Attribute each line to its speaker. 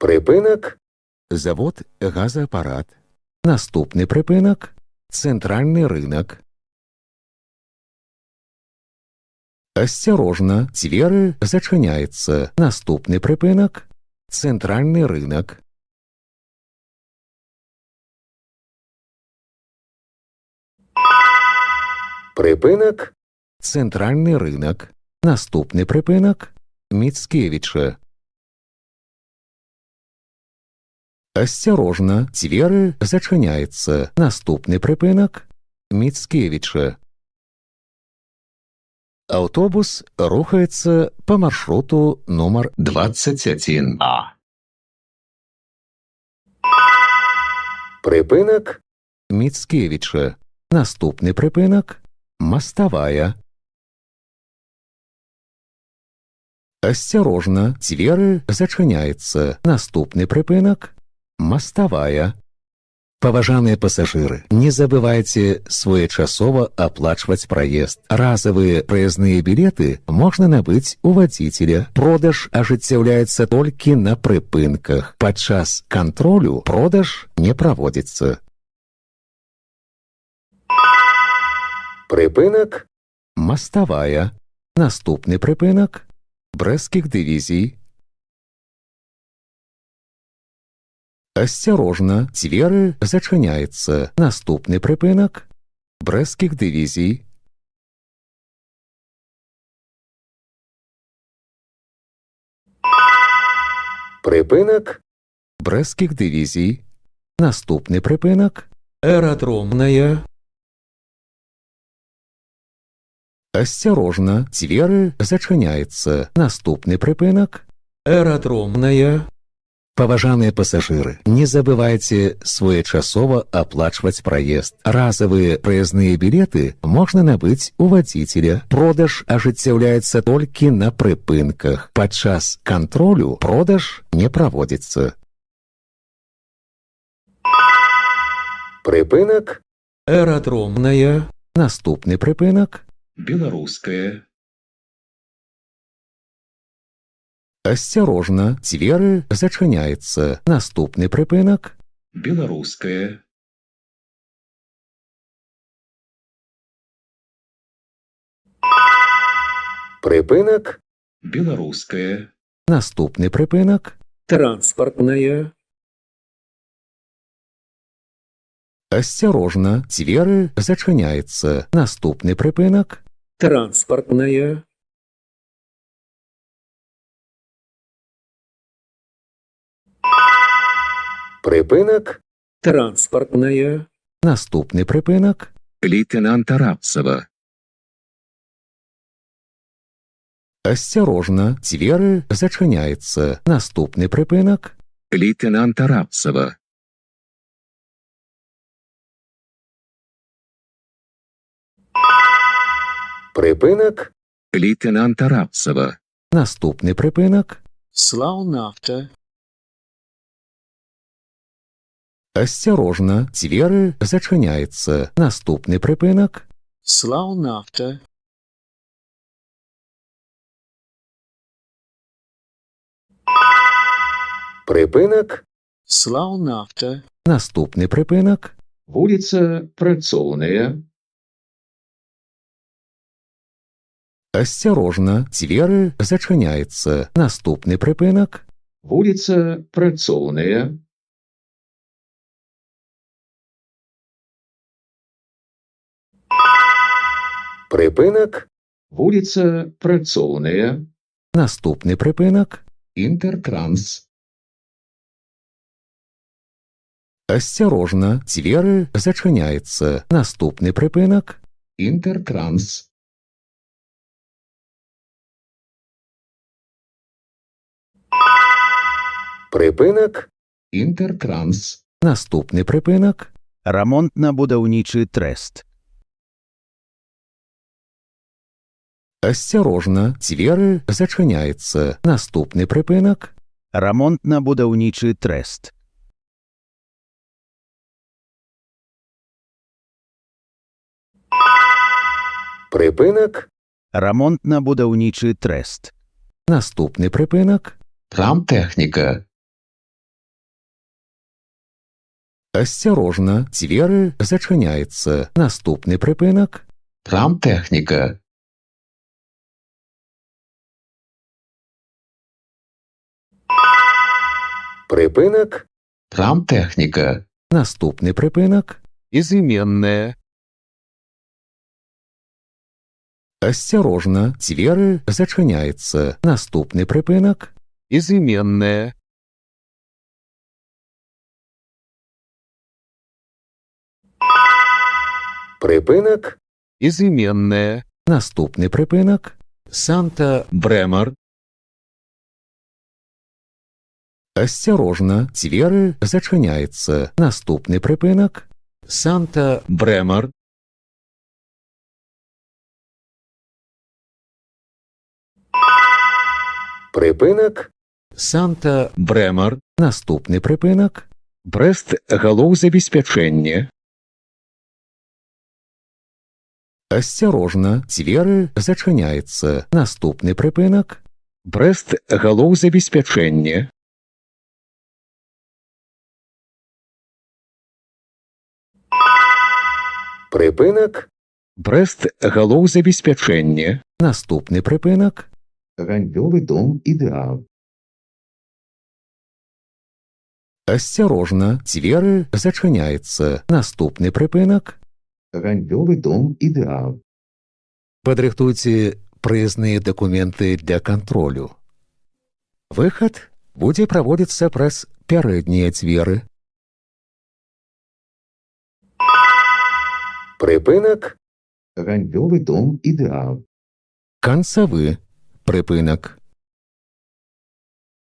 Speaker 1: Припинок – завод газоапарат. Наступний припинок – центральний ринок. Осторожно, двери зачиняються. Наступний припинок – центральний ринок. Припинок – центральний ринок. Наступний припинок – Міцкевича. Осторожно, двери зачиняються. Наступний припинок – Міцкевича. Автобус рухається по маршруту номер 21А. Припинок – Міцкевича. Наступний припинок – Мостовая. Осторожно, двери зачиняються. Наступний припинок – Мостовая. Поважанные пассажиры, не забывайте своечасово оплачивать проезд. Разовые проездные билеты можно набыть у водителя. Продаж ажыццяўляецца толькі на прыпынках. Падчас кантролю продаж не проводится. Прыпынак – Мостовая. Наступны прыпынак – Брэсцкіх дывізій. Осторожно, двери зачиняються. Наступний припинок – Брэсцкіх дивізій. Припинок – Брэсцкіх дивізій. Наступний припинок – Аэродромная. Осторожно, двери зачиняються. Наступний припинок – Аэродромная. Поважанные пассажиры, не забывайте своечасова оплачивать проезд. Разовые проездные билеты можно набыть у водителя. Продаж ажыццяўляецца толькі на прыпынках. Падчас кантролю продаж не проводится. Прыпынак – Аэродромная. Наступны прыпынак – Беларуская. Осторожно, двери зачиняються. Наступний припинок – Беларуская. Припинок – Беларуская. Наступний припинок – Транспортная. Осторожно, двери зачиняються. Наступний припинок – Транспортная. Припинок – Транспортная. Наступний припинок – Лейтенанта Рапцева. Осторожно, двери зачиняються. Наступний припинок – Лейтенанта Рапцева. Припинок – Лейтенанта Рапцева. Наступний припинок – Славнафта. Осторожно, двери зачиняються. Наступний припинок – Славнафта. Припинок – Славнафта. Наступний припинок – вулиця Працоўная. Осторожно, двери зачиняються. Наступний припинок – вулиця Працоўная. Припинок – вулиця Працоўная. Наступний припинок – Інтертранс. Осторожно, двери зачиняються. Наступний припинок – Інтертранс. Припинок – Інтертранс. Наступний припинок –
Speaker 2: Ремонтно-будівничий трест.
Speaker 1: Осторожно, двери зачиняються. Наступний припинок –
Speaker 2: Ремонтно-будівничий трест.
Speaker 1: Припинок –
Speaker 2: Ремонтно-будівничий трест.
Speaker 1: Наступний припинок – Рамтехніка. Асцярожна, дзверы зачыняецца. Наступны прыпынак. Крамтэхніка. Прыпынак. Крамтэхніка. Наступны прыпынак. Ізыменная. Асцярожна, дзверы зачыняецца. Наступны прыпынак. Ізыменная. Прыпынак. Ізыменная. Наступны прыпынак. Санта-Брэмар. Асцярожна, дзверы зачыняецца. Наступны прыпынак. Санта-Брэмар. Прыпынак. Санта-Брэмар. Наступны прыпынак. Брэст галоўзабеспячэнне. Асцярожна, дзверы зачыняецца. Наступны прыпынак. Брэст галоўзабеспячэнне. Прыпынак. Брэст галоўзабеспячэнне. Наступны прыпынак. Гандлёвы дом ідэал. Асцярожна, дзверы зачыняецца. Наступны прыпынак. Гандлёвы дом ідэал. Падрыхтуйце прыезныя дакументы для кантролю. Выхад будзе праводзіцца праз пярэднія дзверы. Прыпынак. Гандлёвы дом ідэал. Канцавы прыпынак.